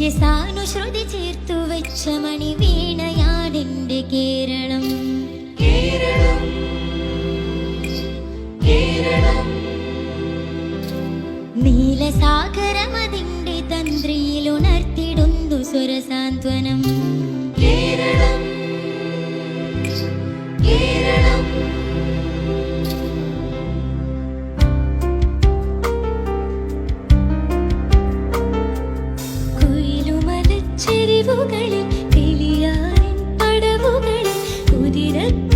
നിത്യസാനുശ്രുതി ചേർത്തു വെച്ച മണി വീണയാണെന്റെ കേരളം. കേരളം കേരളം നീലസാഗരമതിന്റെ തന്ത്രിയിൽ ഉണർത്തിടുന്നു സ്വരസാന്ത്വനം. കേരളം കേരളം കുയിലുമലച്ചെരിവുകളിൽ തെളിയാറിൻ പടവുകളിൽ കുതിരക്കല്ലങ്ങാടി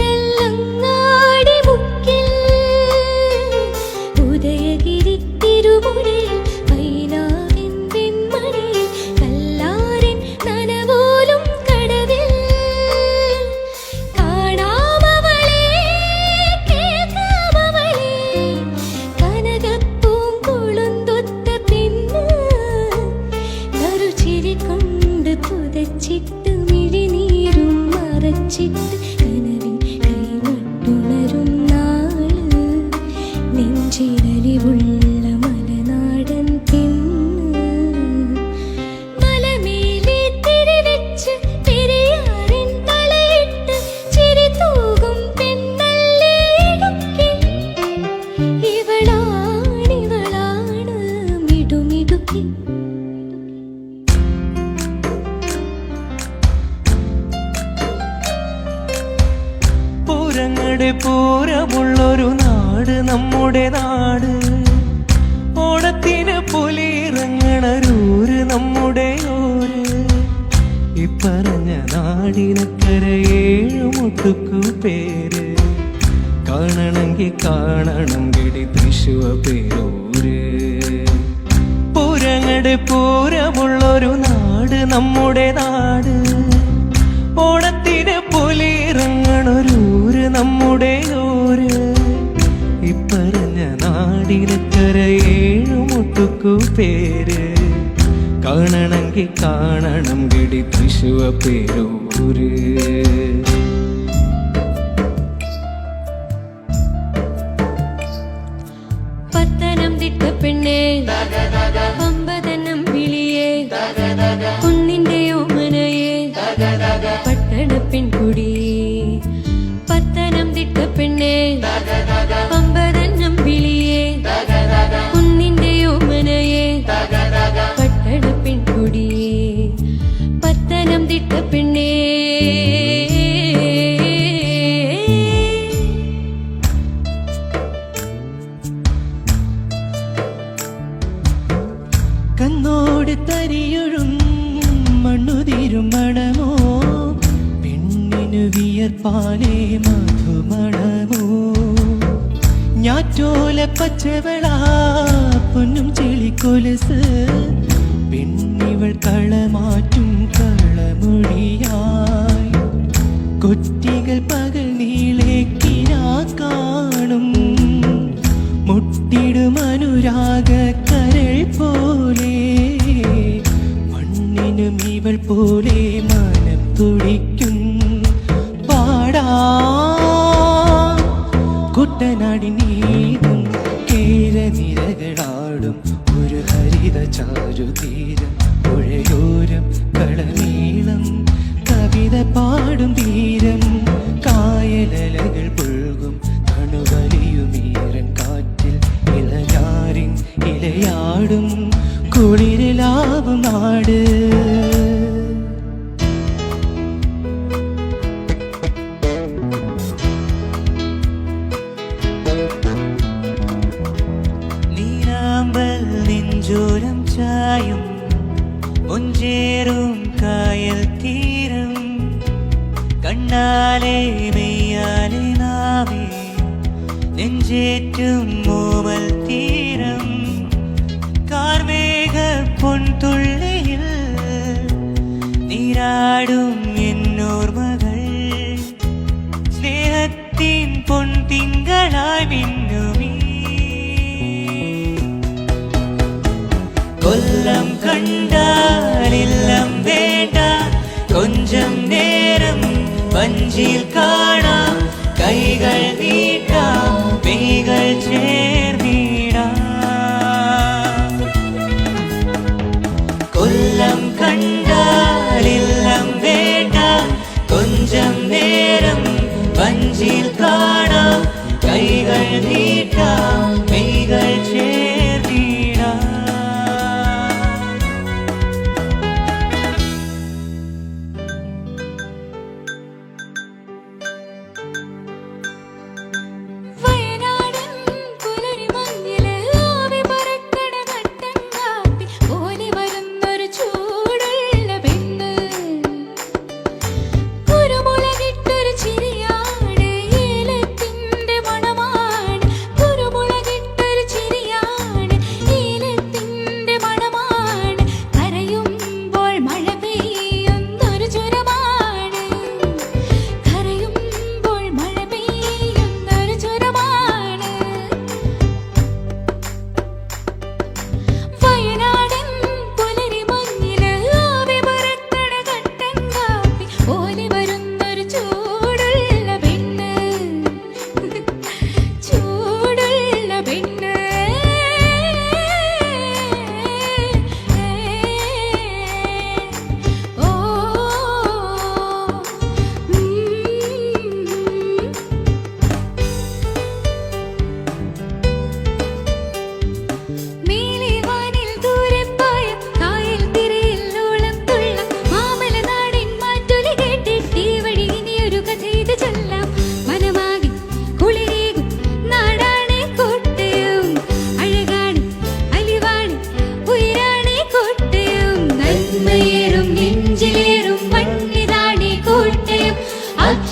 മുക്കിൽ ഉദയഗിരി തിരുമുടിയിൽ വൈനാവിൻ വെൺമണിയിൽ കല്ലാറിൻ നനവോലും കടവിൽ കാണാമവളെ കേൾക്കാമവളെ കനകപ്പൂങ്കുളുന്തൊത്ത പെണ്ണ് നറുചിരി കൊണ്ട് പുതച്ചിട്ട് മിഴിനീരും മറച്ചിട്ട് കനവിൻ കൈനട്ടുണരുന്നാള് നെഞ്ചിലലിവുള്ള മലനാടൻ പെണ്ണ്. മലമേലെ തിരിവെച്ച് പെരിയാറിൻ തലയിട്ട് ചിരി തൂകും പെണ്ണല്ലേ ഇടുക്കി. ഇവളാണിവളാണ് മിടുമിടുക്കി. പൂരങ്ങളുടെ പൂരമുള്ളൊരു നാട് നമ്മുടെ നാട്. ഓണത്തിന് പുലിയിറങ്ങണരൂര് നമ്മുടെ ഊര്. ഇപ്പറഞ്ഞ നാടിനക്കര ഏഴുമുട്ടുക്കു പേര്. കാണണമെങ്കിൽ കാണണം കിടി തൃശ്ശൂർ പേരൂര്. പൂരങ്ങളുടെ പൂരമുള്ളൊരു നാട് നമ്മുടെ നാട്. ഓണത്തിന് പുലിയിറങ്ങണൊരൂര് നമ്മുടെ ഊര്. ഇപ്പറഞ്ഞ നാടിനക്കര ഏഴുമുട്ടുക്കു പേര്. കാണണമെങ്കിൽ കാണണം കിടി തൃശ്ശൂർ പേരൂര്. പത്തനംതിട്ട പെണ്ണേ പമ്പതനം വിളിയേ കുന്നിന്റെ ഓമനയേ പട്ടണ പെൺകുടി. പത്തനംതിട്ട പെണ്ണേ പമ്പതനം വിളിയേ കുന്നിന്റെ ഓമനയേ പട്ടണ പെൺകുടി. പത്തനംതിട്ട പെണ്ണേ കണ്ണോട് തരിയൊഴും മണ്ണുതിരും മണമോ. പെണ്ണിനു വിയർപ്പാലേ മധുമണമോ. ഞാറ്റോല പച്ചവളാ പൊന്നും ചെളിക്കൊലസ്. പെണ്ണിവൾ കളമാറ്റും കളമൊഴിയായി. കൊറ്റികൾ പകൽ നീളേക്കിനാ കാണും. മുട്ടിടും അനുരാഗ കരൾ പോലെ. മണ്ണിനും ഇവൾ പോലെ മനം തുടിക്കും. പാടാ കുട്ടനാടിനീതും കേരനിരകളാടും ഒരു ഹരിത ചാരുതീരം. പുഴയോരം കളനീളം കവിത പാടും തീരം. കായലലകൾ പുൽകും തണുവലിയുമീരൻ കാറ്റിൽ ഇളയാറിൻ ഇലയാടും കുളിരിലാവും നാട്. നീരാമ്പൽ നെഞ്ചോരം ചായും ഒഞ്ചേറും കായൽ തീരം. കണ്ണാലെ മെയ്യാലെ നാവേ നെഞ്ചേറ്റും മോമൽ തീരം. കാർമേഘ പൊൻതുള്ളിയിൽ നീരാടും എന്നോർമകൾ. സ്നേഹത്തിൻ പൊൻതിങ്കളായി മിന്നുമീ കൊല്ലം കണ്ടാലില്ലം വേണ്ട. കൊഞ്ചം നേരം വഞ്ചിയിൽ കാണാം. കൈകൾ നീട്ടാം മെയ്കൾ ചേർന്നിടാം. കൊല്ലം കണ്ട വഞ്ചിയിൽ കാണാം കൈകൾ നീട്ടാം മെയ്കൾ ചേർത്തിടാം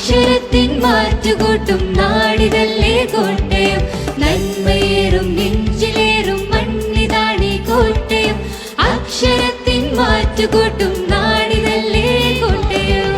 അക്ഷരത്തിൻ മാറ്റുകൂട്ടും നാടിതല്ലേ കോട്ടയം നന്മയേറും നെഞ്ചിലേറും മണ്ണിതാണി കോട്ടയം അക്ഷരത്തിൻ മാറ്റുകൂട്ടും നാടിതല്ലേ കോട്ടയം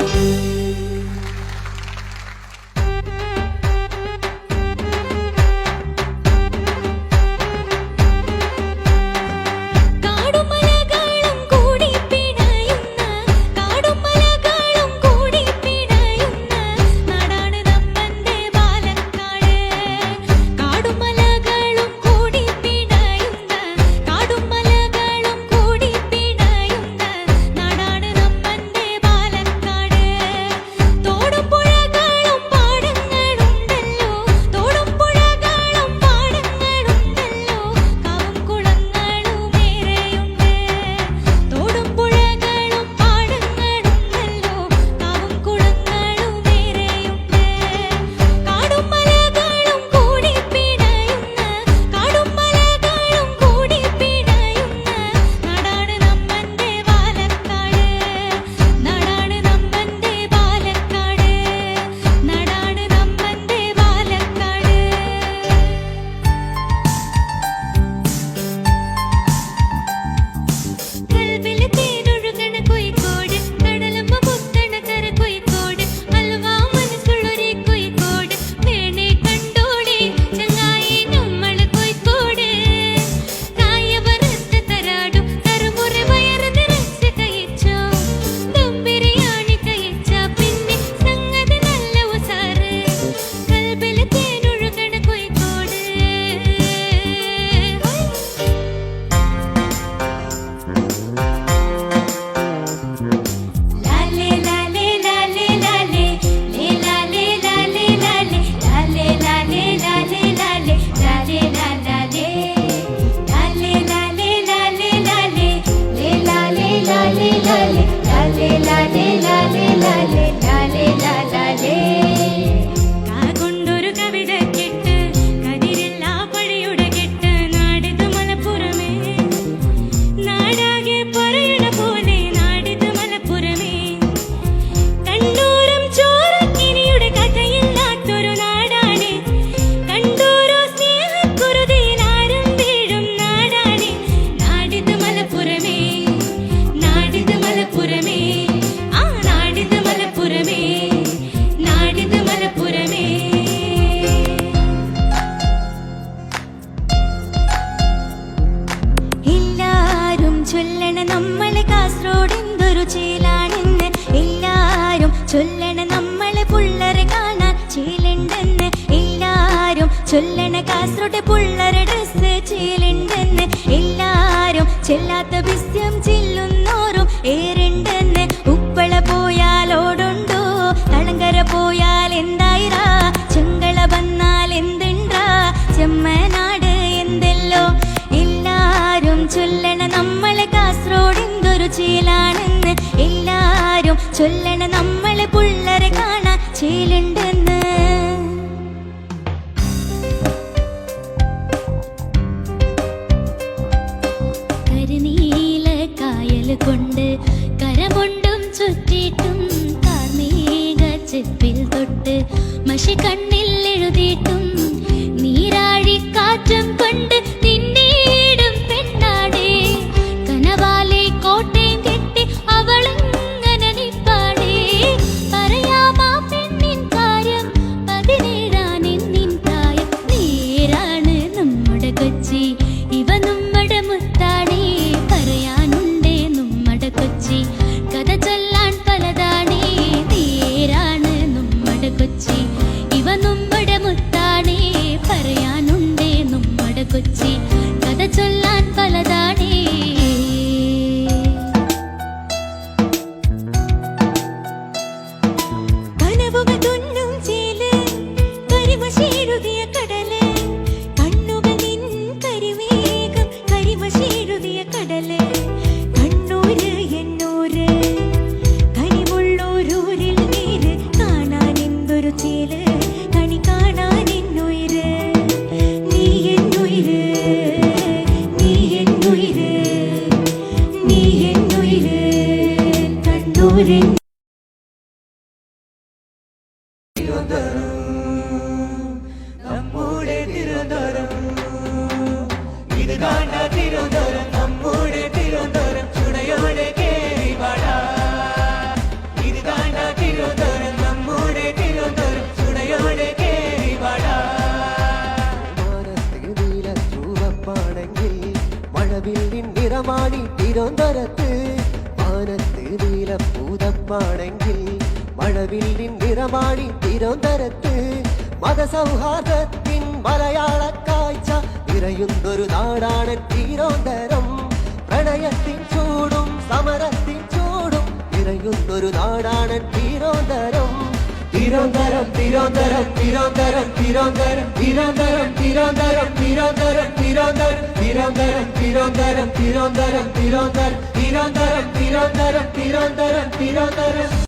ചൊല്ലണ കാസർഗോഡ് പുള്ളരെ ഡ്രസ് ചീലുണ്ടെന്ന് എല്ലാരും ചെല്ലാത്ത ബിസ്യം ചില്ലുന്നോറും ഏറുണ്ടെന്ന് ഉപ്പള പോയാൽ ഓടുണ്ടോ തളങ്കര പോയാൽ എന്തായിരാ ചൊല്ലണ നമ്മളെ പുള്ളരെ കാണാൻ ചേലുണ്ടെന്ന്. കരിനീല കായൽ കൊണ്ട് കരമുണ്ടും ചുറ്റിയിട്ടും കാർമേഘ ചെപ്പിൽ തൊട്ട് മഷി കണ്ണിൽ എഴുതിയിട്ടും നീരാഴിക്കാറ്റും കൊണ്ട് നിന്നീടും പെണ്ണാടേ കനവാലെ കോട്ടയം കെട്ടി അവളങ്ങനെ നിപ്പാടേ. പറയാമാ പെണ്ണിൻ കാര്യം 17 പ്രായം. നേരാണ് നമ്മുടെ കൊച്ചി, ഇവ നമ്മുടെ മുത്താണേ. പറയാനുണ്ടേ നമ്മുടെ കൊച്ചി, കഥ ചൊല്ലാൻ പലതാണേ. നേരാണ് നമ്മുടെ കൊച്ചി, ഇവ നമ്മുടെ മുത്താണേ. പറയാനുണ്ടേ നമ്മുടെ കൊച്ചി, കഥ ചൊല്ലാൻ പലതാണേ. കനവുകൾ തുന്നും ചേല് കരിമഷീഴുതിയ കടല്, കണ്ണുകൾ നിൻ കരിമേഘം കരിമഷീഴുതിയ കടല്. കണ്ണൂര് എന്നൂര് കനിവുള്ളൂരൂരിൽ നീര് കാണാൻ എന്തൊരു ചേല്, കണി കാണാൻ എന്നുയിര്. നീ എന്നുയിര്, നീ എന്നുയിര്, നീ എന്നുയിര് കണ്ണൂര്. നമ്മുടെ തിരുവനന്തപുരം ഇത് കാണ തിരുവനന്തപുരം നമ്മുടെ തിരുവനന്തപുരം ചുടയോടെ കേറി വാടാ. ഇത് കാണ തിരുവനന്തപുരം നമ്മുടെ തിരുവനന്തപുരം ചുടയോടെ കേറി വാടാ. മാനത്ത് നീല ചൂവപ്പാണെങ്കിൽ മഴവില്ലിൻ നിറമാണി തിരുവനന്തപുരത്ത്. മാനത്ത് നീല പൂതപ്പാണെങ്കിൽ മഴവില്ലിൻ നിറമാണി തിരുവനന്തപുരത്ത്. മതസൗഹാർദ്ദത്തിൻ മലയാള കാഴ്ച നിറയുന്നൊരു നാടാണ് തിരുവനന്തപുരം. പ്രണയത്തിൻ ചൂടും സമരത്തിൻ ചൂടും നിറയുന്നൊരു നാടാണ് തിരുവനന്തപുരം. തിരുവനന്തപുരം തിരുവനന്തപുരം തിരുവനന്തപുരം തിരുവനന്തപുരം തിരുവനന്തപുരം തിരുവനന്തപുരം തിരുവനന്തപുരം തിരുവനന്തപുരം തിരുവനന്തപുരം തിരുവനന്തപുരം തിരുവനന്തപുരം തിരുവനന്തപുരം തിരുവനന്തപുരം തിരുവനന്തപുരം തിരുവനന്തപുരം തിരുവനന്തപുരം.